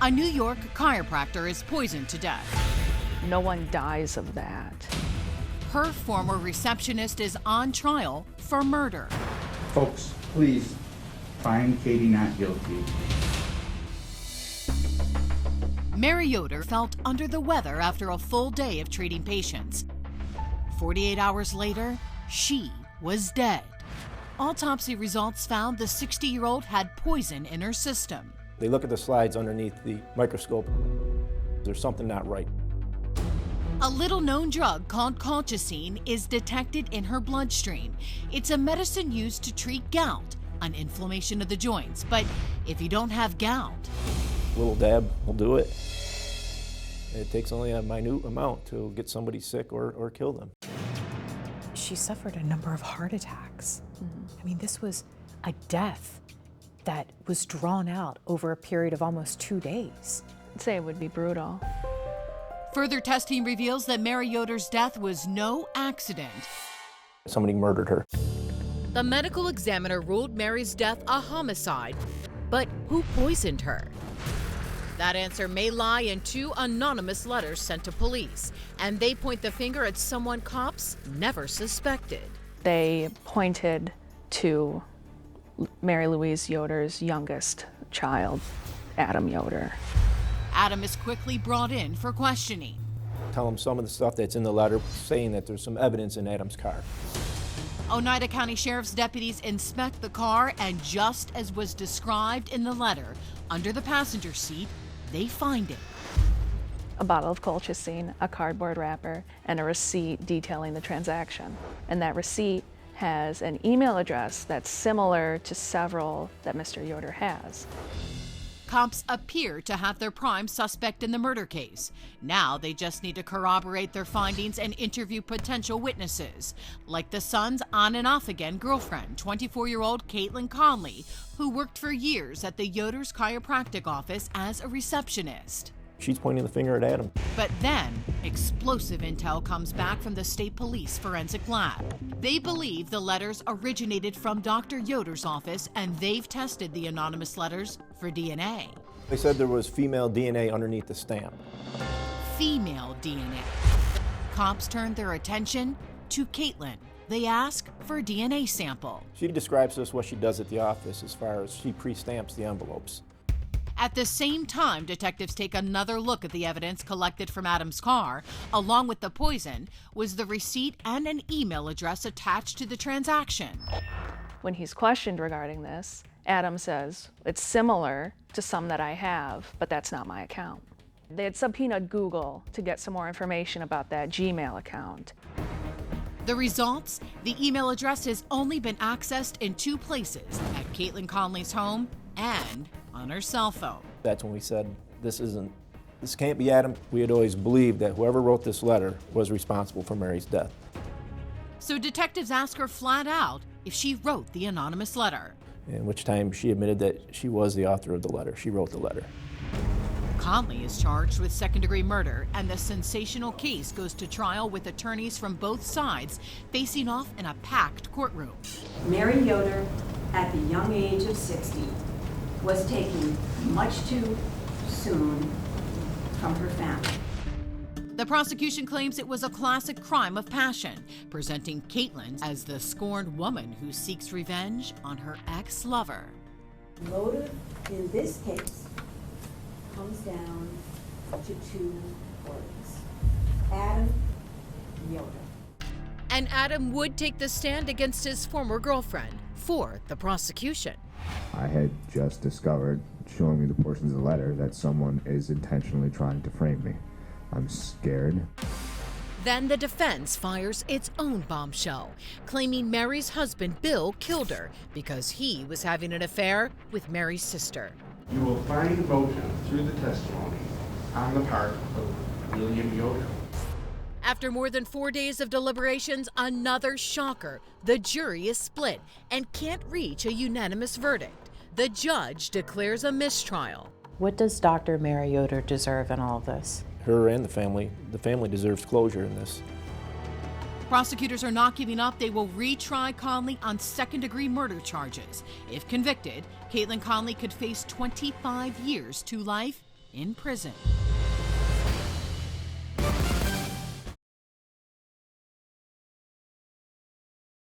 A New York chiropractor is poisoned to death. No one dies of that. Her former receptionist is on trial for murder. Folks, please find Katie not guilty. Mary Yoder felt under the weather after a full day of treating patients. 48 hours later, she was dead. Autopsy results found the 60-year-old had poison in her system. They look at the slides underneath the microscope. There's something not right. A little-known drug called colchicine is detected in her bloodstream. It's a medicine used to treat gout, an inflammation of the joints. But if you don't have gout, A little dab will do it. It takes only a minute amount to get somebody sick or kill them. She suffered a number of heart attacks. I mean, this was a death that was drawn out over a period of almost 2 days. I'd say it would be brutal. further testing reveals that Mary Yoder's death was no accident. Somebody murdered her. The medical examiner ruled Mary's death a homicide, but who poisoned her? That answer may lie in 2 anonymous letters sent to police, and they point the finger at someone cops never suspected. They pointed to Mary Louise Yoder's youngest child, Adam Yoder. Adam is quickly brought in for questioning. Tell them some of the stuff that's in the letter, saying that there's some evidence in Adam's car. Oneida County Sheriff's deputies inspect the car, and just as was described in the letter, under the passenger seat, they find it. A bottle of colchicine, a cardboard wrapper, and a receipt detailing the transaction. And that receipt has an email address that's similar to several that Mr. Yoder has. Cops appear to have their prime suspect in the murder case. Now they just need to corroborate their findings and interview potential witnesses, like the son's on and off again girlfriend, 24-year-old Caitlin Conley, who worked for years at the Yoder's chiropractic office as a receptionist. She's pointing the finger at Adam. But then, explosive intel comes back from the state police forensic lab. They believe the letters originated from Dr. Yoder's office, and they've tested the anonymous letters for DNA. They said there was female DNA underneath the stamp. Female DNA. Cops turned their attention to Caitlin. They ask for a DNA sample. She describes to us what she does at the office as far as she pre-stamps the envelopes. At the same time, detectives take another look at the evidence collected from Adam's car. Along with the poison was the receipt and an email address attached to the transaction. When he's questioned regarding this, Adam says, it's similar to some that I have, but that's not my account. They had subpoenaed Google to get some more information about that Gmail account. The results? The email address has only been accessed in 2 places, at Caitlin Conley's home and on her cell phone. That's when we said, this can't be Adam. We had always believed that whoever wrote this letter was responsible for Mary's death. So detectives ask her flat out if she wrote the anonymous letter. In which time she admitted that she was the author of the letter. She wrote the letter. Conley is charged with second-degree murder, and the sensational case goes to trial with attorneys from both sides facing off in a packed courtroom. Mary Yoder, at the young age of 60, was taken much too soon from her family. The prosecution claims it was a classic crime of passion, presenting Caitlin as the scorned woman who seeks revenge on her ex-lover. Motive in this case comes down to 2 words: Adam Yoder. And Adam would take the stand against his former girlfriend for the prosecution. I had just discovered, showing me the portions of the letter, that someone is intentionally trying to frame me. I'm scared. Then the defense fires its own bombshell, claiming Mary's husband, Bill, killed her because he was having an affair with Mary's sister. You will find motive through the testimony on the part of William Yoder. After more than 4 days of deliberations, another shocker. The jury is split and can't reach a unanimous verdict. The judge declares a mistrial. What does Dr. Mary Yoder deserve in all of this? Her and the family deserves closure in this. Prosecutors are not giving up. They will retry Conley on second-degree murder charges. If convicted, Caitlin Conley could face 25 years to life in prison.